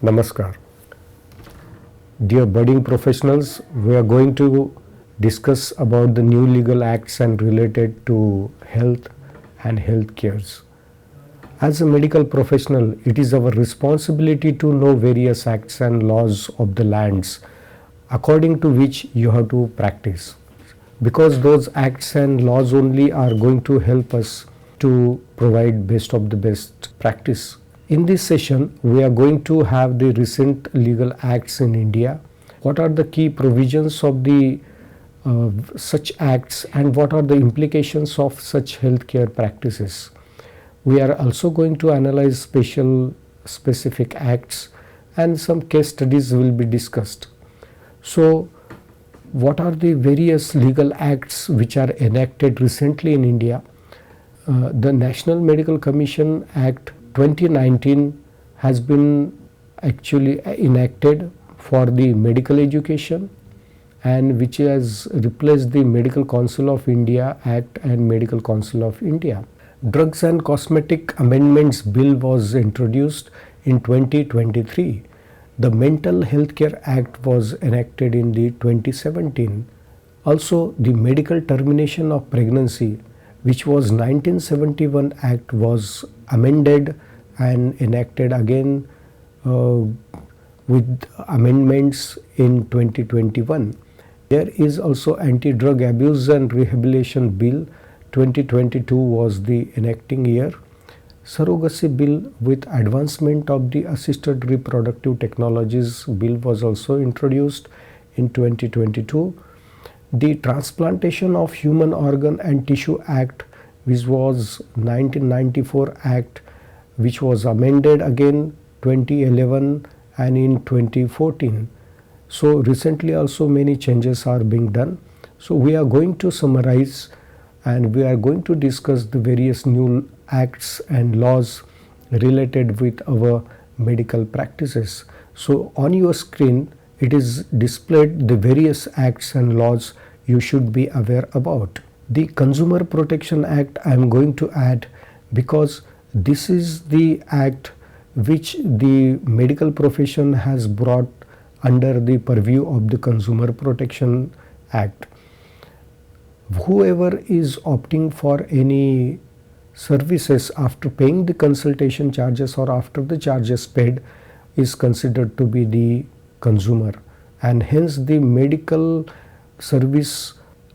Namaskar. Dear budding professionals, we are going to discuss about the new legal acts and related to health and health cares. As a medical professional, it is our responsibility to know various acts and laws of the lands according to which you have to practice, because those acts and laws only are going to help us to provide best of the best practice. In this session, we are going to have the recent legal acts in India. What are the key provisions of the such acts and what are the implications of such healthcare practices? We are also going to analyze specific acts and some case studies will be discussed. So, what are the various legal acts which are enacted recently in India? The National Medical Commission Act 2019 has been actually enacted for the medical education, and which has replaced the Medical Council of India Act and Medical Council of India. Drugs and Cosmetic Amendments Bill was introduced in 2023. The Mental Healthcare Act was enacted in the 2017. Also, the Medical Termination of Pregnancy, which was 1971 Act, was amended and enacted again with amendments in 2021. There is also Anti-Drug Abuse and Rehabilitation Bill. 2022 was the enacting year. Surrogacy Bill with Advancement of the Assisted Reproductive Technologies Bill was also introduced in 2022. The Transplantation of Human Organ and Tissue Act, which was 1994 Act, which was amended again 2011 and in 2014. So recently also many changes are being done. So we are going to summarize and we are going to discuss the various new acts and laws related with our medical practices. So on your screen it is displayed the various acts and laws you should be aware about. The Consumer Protection Act I am going to add because this is the act which the medical profession has brought under the purview of the Consumer Protection Act. Whoever is opting for any services after paying the consultation charges or after the charges paid is considered to be the consumer, and hence the medical service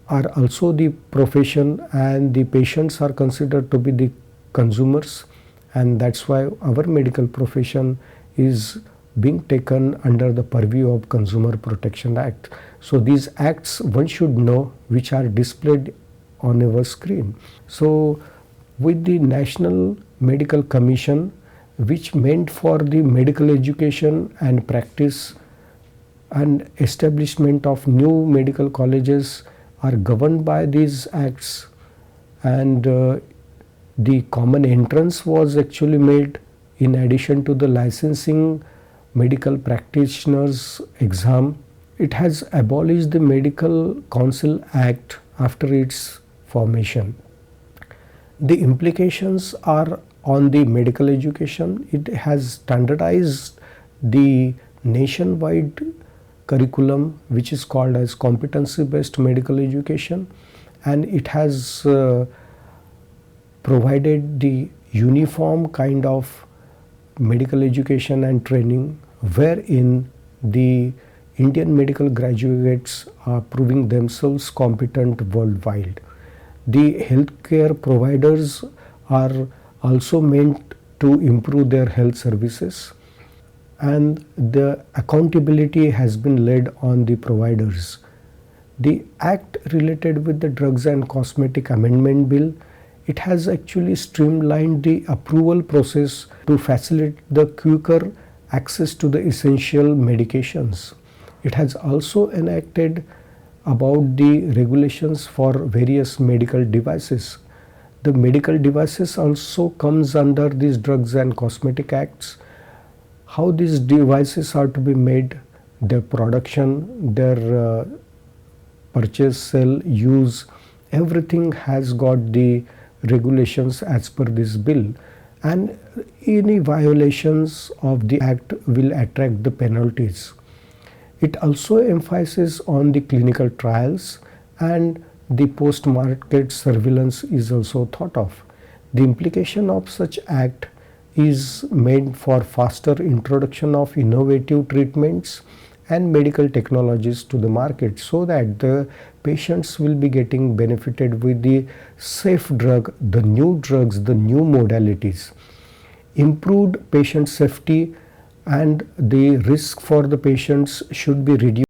are also the profession and the patients are considered to be the consumers, and that's why our medical profession is being taken under the purview of Consumer Protection Act. So these acts one should know, which are displayed on our screen. So with the National Medical Commission, which meant for the medical education and practice and establishment of new medical colleges, are governed by these acts, and the common entrance was actually made in addition to the licensing medical practitioners exam. It has abolished the Medical Council Act after its formation. The implications are on the medical education. It has standardized the nationwide curriculum, which is called as competency based medical education, and it has provided the uniform kind of medical education and training wherein the Indian medical graduates are proving themselves competent worldwide. The healthcare providers are also meant to improve their health services, and the accountability has been laid on the providers. The act related with the Drugs and Cosmetic Amendment Bill, it has actually streamlined the approval process to facilitate the quicker access to the essential medications. It has also enacted about the regulations for various medical devices. The medical devices also comes under these Drugs and Cosmetic Acts. How these devices are to be made, their production, their purchase, sale, use, everything has got the regulations as per this bill. and any violations of the act will attract the penalties. It also emphasizes on the clinical trials, and the post-market surveillance is also thought of. The implication of such act is made for faster introduction of innovative treatments and medical technologies to the market, so that the patients will be getting benefited with the safe drug, the new drugs, the new modalities. Improved patient safety and the risk for the patients should be reduced